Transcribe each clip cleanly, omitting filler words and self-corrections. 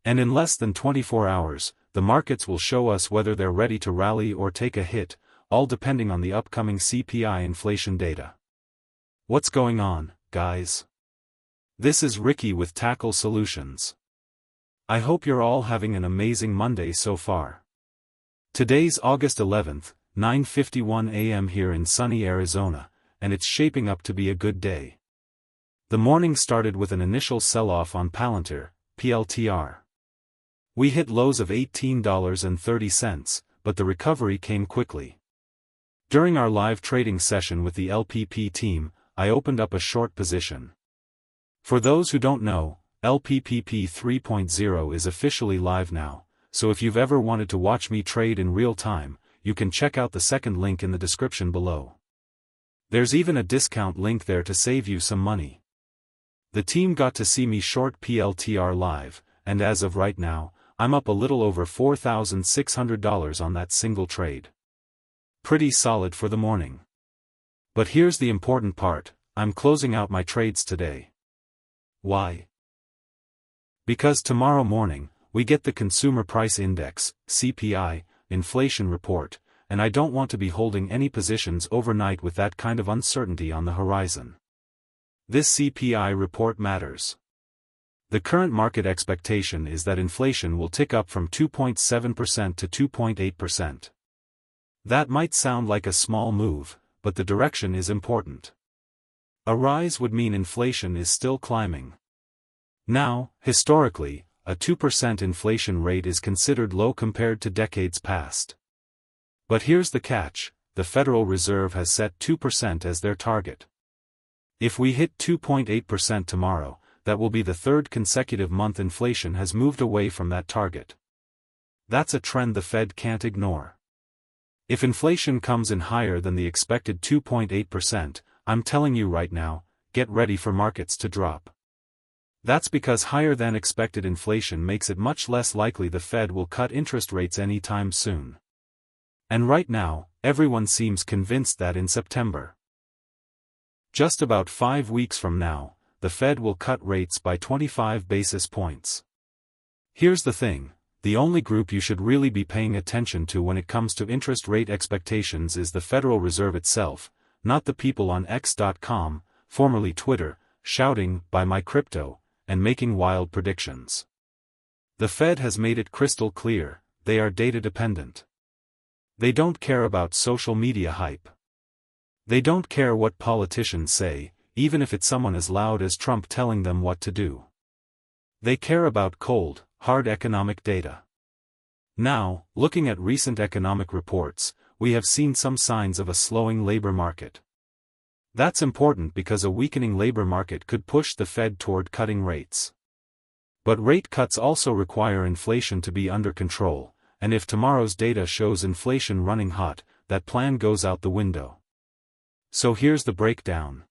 And in less than 24 hours, the markets will show us whether they're ready to rally or take a hit, all depending on the upcoming CPI inflation data. What's going on, guys? This is Ricky with Tackle Solutions. I hope you're all having an amazing Monday so far. Today's August 11th, 9:51 a.m. here in sunny Arizona, and it's shaping up to be a good day. The morning started with an initial sell-off on Palantir, PLTR. We hit lows of $18.30, but the recovery came quickly. During our live trading session with the LPP team, I opened up a short position. For those who don't know, LPPP 3.0 is officially live now, so if you've ever wanted to watch me trade in real time, you can check out the second link in the description below. There's even a discount link there to save you some money. The team got to see me short PLTR live, and as of right now, I'm up a little over $4,600 on that single trade. Pretty solid for the morning. But here's the important part, I'm closing out my trades today. Why? Because tomorrow morning, we get the Consumer Price Index, CPI, inflation report, and I don't want to be holding any positions overnight with that kind of uncertainty on the horizon. This CPI report matters. The current market expectation is that inflation will tick up from 2.7% to 2.8%. That might sound like a small move, but the direction is important. A rise would mean inflation is still climbing. Now, historically, a 2% inflation rate is considered low compared to decades past. But here's the catch, the Federal Reserve has set 2% as their target. If we hit 2.8% tomorrow, that will be the third consecutive month inflation has moved away from that target. That's a trend the Fed can't ignore. If inflation comes in higher than the expected 2.8%, I'm telling you right now, get ready for markets to drop. That's because higher than expected inflation makes it much less likely the Fed will cut interest rates anytime soon. And right now, everyone seems convinced that in September. Just about 5 weeks from now, the Fed will cut rates by 25 basis points. Here's the thing, the only group you should really be paying attention to when it comes to interest rate expectations is the Federal Reserve itself, not the people on X.com, formerly Twitter, shouting, "Buy my crypto," and making wild predictions. The Fed has made it crystal clear, they are data dependent. They don't care about social media hype. They don't care what politicians say, even if it's someone as loud as Trump telling them what to do. They care about cold, hard economic data. Now, looking at recent economic reports, we have seen some signs of a slowing labor market. That's important because a weakening labor market could push the Fed toward cutting rates. But rate cuts also require inflation to be under control, and if tomorrow's data shows inflation running hot, that plan goes out the window. So here's the breakdown.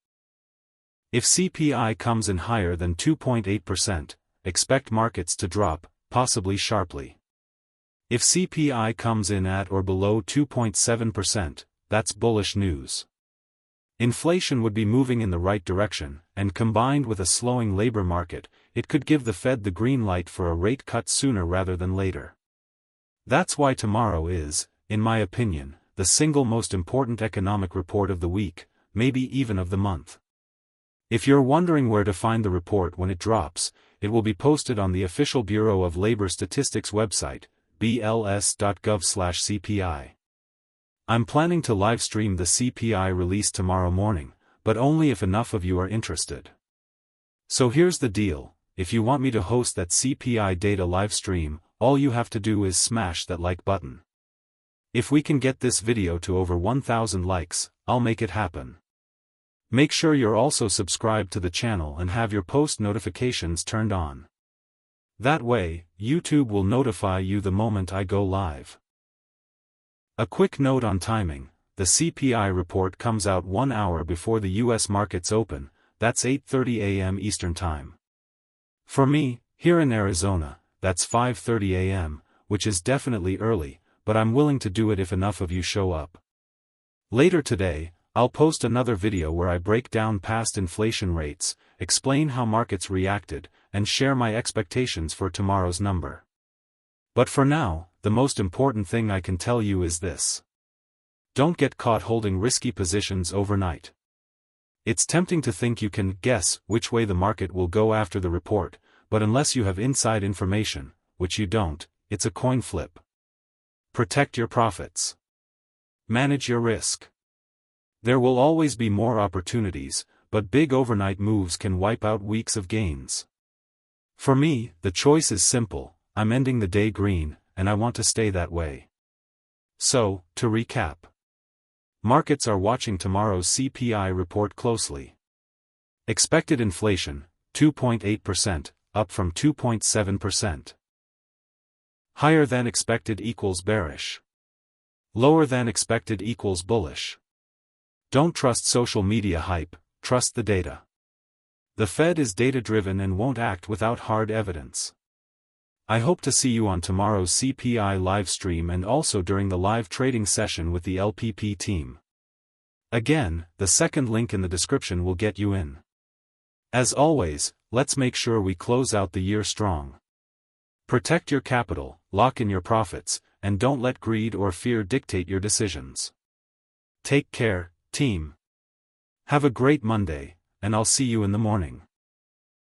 If CPI comes in higher than 2.8%, expect markets to drop, possibly sharply. If CPI comes in at or below 2.7%, that's bullish news. Inflation would be moving in the right direction, and combined with a slowing labor market, it could give the Fed the green light for a rate cut sooner rather than later. That's why tomorrow is, in my opinion, the single most important economic report of the week, maybe even of the month. If you're wondering where to find the report when it drops, it will be posted on the official Bureau of Labor Statistics website, bls.gov/CPI. I'm planning to livestream the CPI release tomorrow morning, but only if enough of you are interested. So here's the deal, if you want me to host that CPI data livestream, all you have to do is smash that like button. If we can get this video to over 1,000 likes, I'll make it happen. Make sure you're also subscribed to the channel and have your post notifications turned on. That way, YouTube will notify you the moment I go live. A quick note on timing, the CPI report comes out 1 hour before the US markets open, that's 8:30 a.m. Eastern Time. For me, here in Arizona, that's 5:30 a.m., which is definitely early, but I'm willing to do it if enough of you show up. Later today, I'll post another video where I break down past inflation rates, explain how markets reacted, and share my expectations for tomorrow's number. But for now, the most important thing I can tell you is this. Don't get caught holding risky positions overnight. It's tempting to think you can guess which way the market will go after the report, but unless you have inside information, which you don't, it's a coin flip. Protect your profits. Manage your risk. There will always be more opportunities, but big overnight moves can wipe out weeks of gains. For me, the choice is simple. I'm ending the day green, and I want to stay that way. So, to recap. Markets are watching tomorrow's CPI report closely. Expected inflation, 2.8%, up from 2.7%. Higher than expected equals bearish. Lower than expected equals bullish. Don't trust social media hype, trust the data. The Fed is data-driven and won't act without hard evidence. I hope to see you on tomorrow's CPI livestream and also during the live trading session with the LPP team. Again, the second link in the description will get you in. As always, let's make sure we close out the year strong. Protect your capital, lock in your profits, and don't let greed or fear dictate your decisions. Take care, team. Have a great Monday, and I'll see you in the morning.